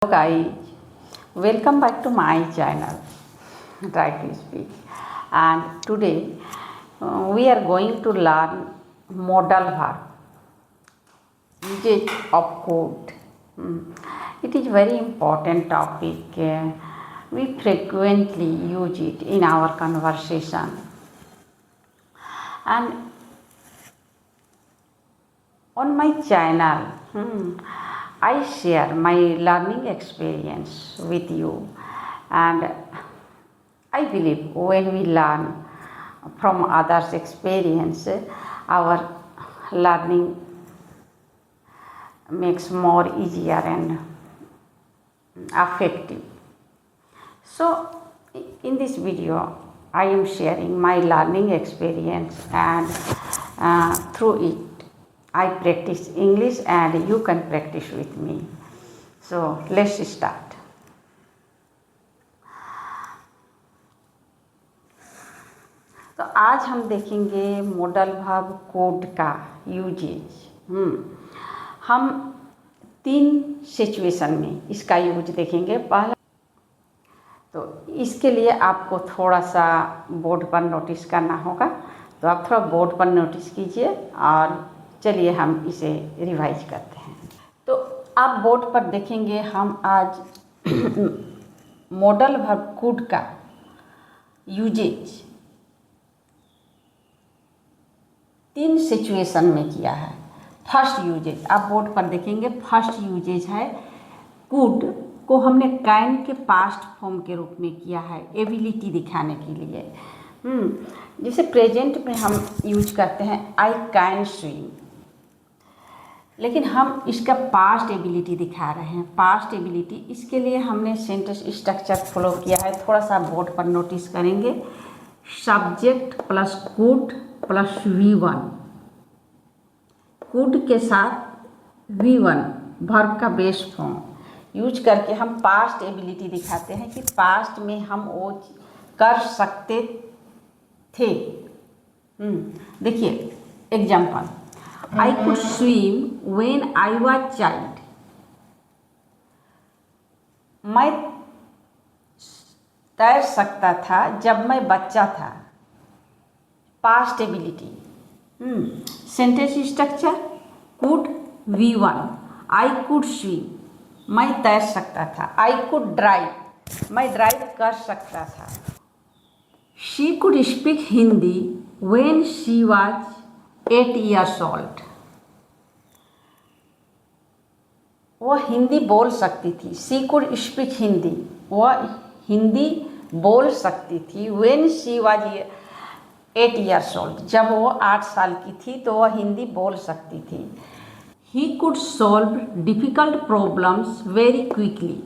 Guys, welcome back to my channel Try to Speak, and today we are going to learn modal verb usage of code. It is very important topic. We frequently use it in our conversation, and on my channel I share my learning experience with you, and I believe when we learn from others' experience, our learning makes more easier and effective. So, in this video, I am sharing my learning experience, and through it, I practice English and you can practice with me. So let's start. तो आज हम देखेंगे modal verb code का usage. हम 3 situation में इसका use देखेंगे। पहला तो इसके लिए आपको थोड़ा सा बोर्ड पर नोटिस करना होगा, तो आप थोड़ा बोर्ड पर नोटिस कीजिए और चलिए हम इसे रिवाइज करते हैं। तो आप बोर्ड पर देखेंगे हम आज मॉडल वर्ब कोड का यूजेज 3 सिचुएशन में किया है। फर्स्ट यूजेज आप बोर्ड पर देखेंगे, फर्स्ट यूजेज है कुड को हमने कैन के पास्ट फॉर्म के रूप में किया है एबिलिटी दिखाने के लिए। जैसे प्रेजेंट में हम यूज करते हैं आई कैन स्विम, लेकिन हम इसका पास्ट एबिलिटी दिखा रहे हैं। पास्ट एबिलिटी इसके लिए हमने सेंटेंस स्ट्रक्चर फॉलो किया है। थोड़ा सा बोर्ड पर नोटिस करेंगे, subject plus could plus V1, could के साथ V1 वर्ब का बेस फॉर्म यूज करके हम पास्ट एबिलिटी दिखाते हैं कि पास्ट में हम वो कर सकते थे। देखिए example, I could swim when I was child. मैं तैर सकता था जब मैं बच्चा था। Past ability. Sentence structure could V1, I could swim, मैं तैर सकता था। I could drive, मैं ड्राइव कर सकता था। She could speak Hindi when she was 8 years old. वह हिंदी बोल सकती थी। She could speak हिंदी, वह हिंदी बोल सकती थी। When she was 8 years old, जब वो 8 साल की थी तो वह हिंदी बोल सकती थी। He could solve difficult problems very quickly,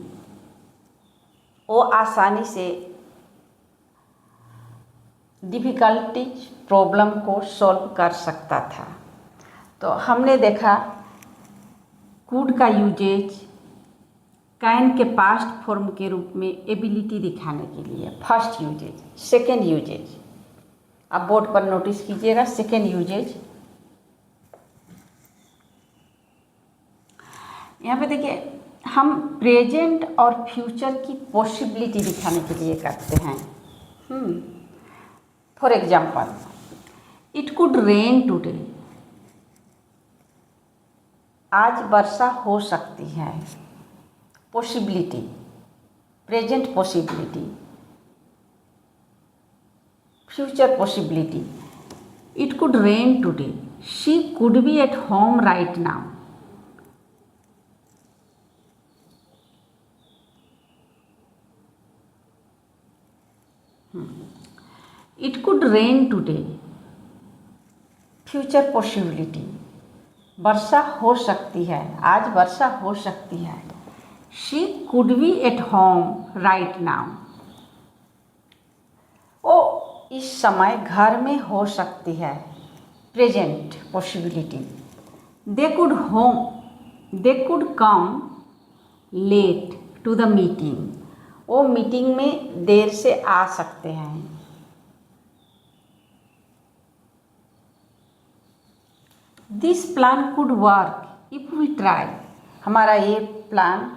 वो आसानी से डिफ़िकल्टीज प्रॉब्लम को सॉल्व कर सकता था। तो हमने देखा कुड का यूजेज कैन के पास्ट फॉर्म के रूप में एबिलिटी दिखाने के लिए, फर्स्ट यूजेज। सेकेंड यूजेज आप बोर्ड पर नोटिस कीजिएगा, सेकेंड यूजेज यहाँ पे देखिए हम प्रेजेंट और फ्यूचर की पॉसिबिलिटी दिखाने के लिए करते हैं। For example, it could rain today, आज वर्षा हो सकती है। Possibility, present possibility, future possibility. It could rain today, she could be at home right now, it could rain today, future possibility, वर्षा हो सकती है, आज वर्षा हो सकती है। She could be at home right now, वो इस समय घर में हो सकती है। Present possibility. They could come late to the meeting, वो मीटिंग में देर से आ सकते हैं। This plan could work if we try, हमारा ये प्लान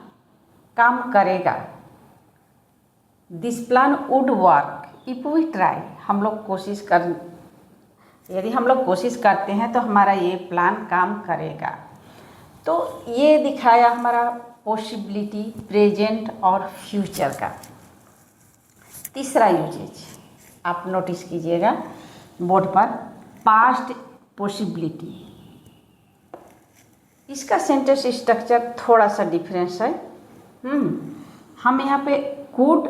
काम करेगा। This plan would work if we try. यदि हम लोग कोशिश करते हैं तो हमारा ये प्लान काम करेगा। तो ये दिखाया हमारा पॉसिबिलिटी प्रेजेंट और फ्यूचर का। तीसरा यूजेज आप नोटिस कीजिएगा बोर्ड पर, पास्ट पॉसिबिलिटी। इसका सेंटेंस स्ट्रक्चर थोड़ा सा डिफरेंस है। हम यहाँ पे कुड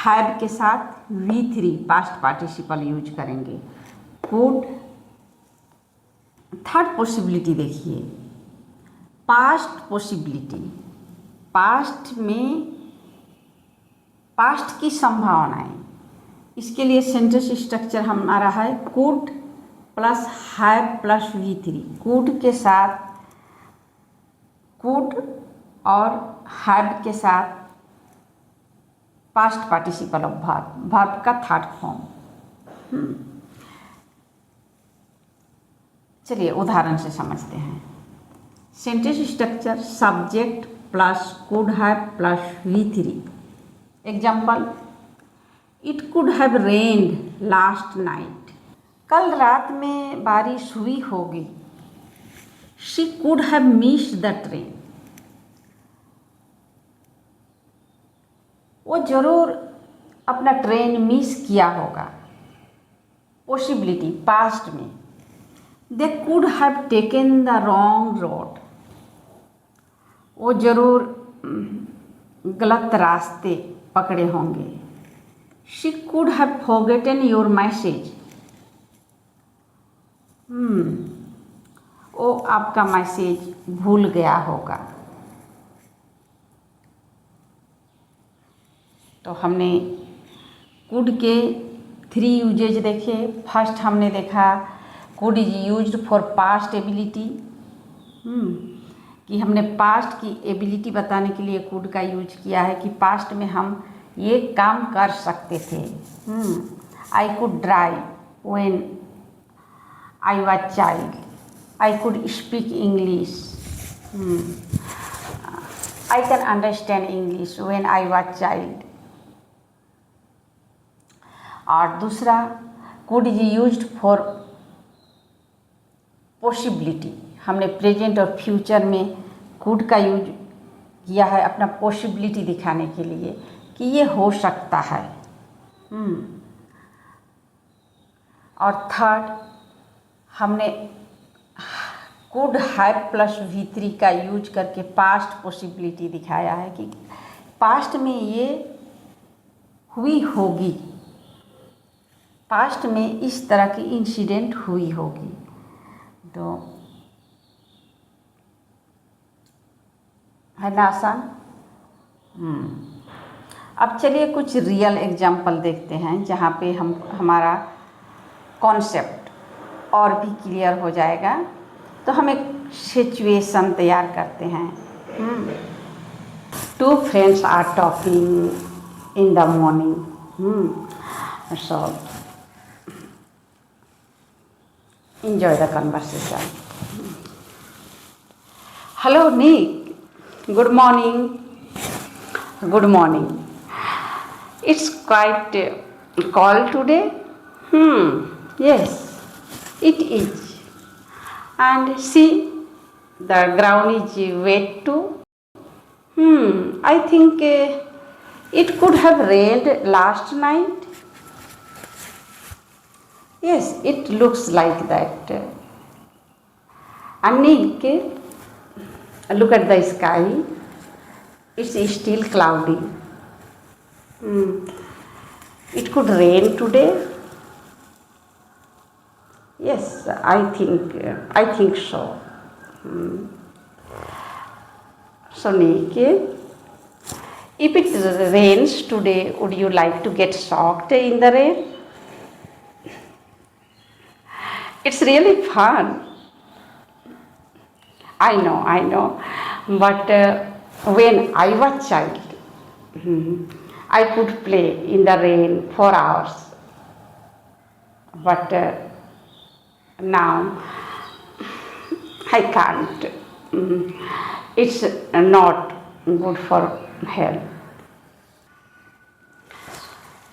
हैव के साथ V3 पास्ट पार्टिसिपल यूज करेंगे। कुड, थर्ड पॉसिबिलिटी देखिए, पास्ट पॉसिबिलिटी। पास्ट में पास्ट की संभावनाएं, इसके लिए सेंटेंस स्ट्रक्चर हमारा है could plus have plus V3। Could के साथ कुड और हैव के साथ past participle of verb, verb का थर्ड फॉर्म। चलिए उदाहरण से समझते हैं। Sentence structure subject plus could have plus V3। Example, it could have rained last night. कल रात में बारिश हुई होगी। She could have missed the train. वो जरूर अपना ट्रेन मिस किया होगा। पॉसिबिलिटी पास्ट में, they could have taken the wrong road. वो जरूर गलत रास्ते पकड़े होंगे। She could have forgotten your message. वो आपका मैसेज भूल गया होगा। तो हमने कुड के 3 यूजेज देखे। फर्स्ट हमने देखा could is used for past ability, कि हमने पास्ट की एबिलिटी बताने के लिए कुड का यूज किया है कि पास्ट में हम ये काम कर सकते थे। I could drive when I was child. I could speak English. I can understand English when I was child. और दूसरा could is used for possibility. हमने प्रेजेंट और फ्यूचर में कुड का यूज किया है अपना पॉसिबिलिटी दिखाने के लिए कि ये हो सकता है। और थर्ड हमने कुड हैव प्लस V3 का यूज करके पास्ट पॉसिबिलिटी दिखाया है कि पास्ट में ये हुई होगी, पास्ट में इस तरह की इंसिडेंट हुई होगी। तो है ना आसान। अब चलिए कुछ रियल एग्जाम्पल देखते हैं जहाँ पे हमारा कॉन्सेप्ट और भी क्लियर हो जाएगा। तो हम एक सिचुएशन तैयार करते हैं। 2 friends are talking in the morning. So enjoy the conversation. Hello Nick, good morning. Good morning. It's quite cold today. Yes, it is. And see, the ground is wet too. I think it could have rained last night. Yes, it looks like that. And Nick, look at the sky. It's still cloudy. It could rain today. Yes, I think so. So Nick, if it rains today, would you like to get soaked in the rain? It's really fun. I know. But when I was child, I could play in the rain for hours. But now I can't. It's not good for help.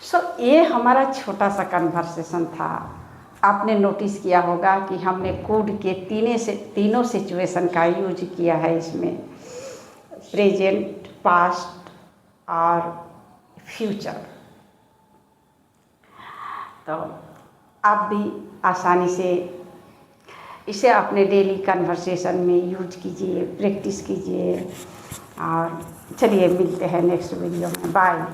So ये हमारा छोटा सा conversation था। आपने notice किया होगा कि हमने कुड के तीनों सिचुएशन का यूज किया है इसमें, प्रेजेंट, पास्ट और फ्यूचर। तो आप भी आसानी से इसे अपने डेली कन्वर्सेशन में यूज कीजिए, प्रैक्टिस कीजिए। और चलिए मिलते हैं नेक्स्ट वीडियो में। बाय।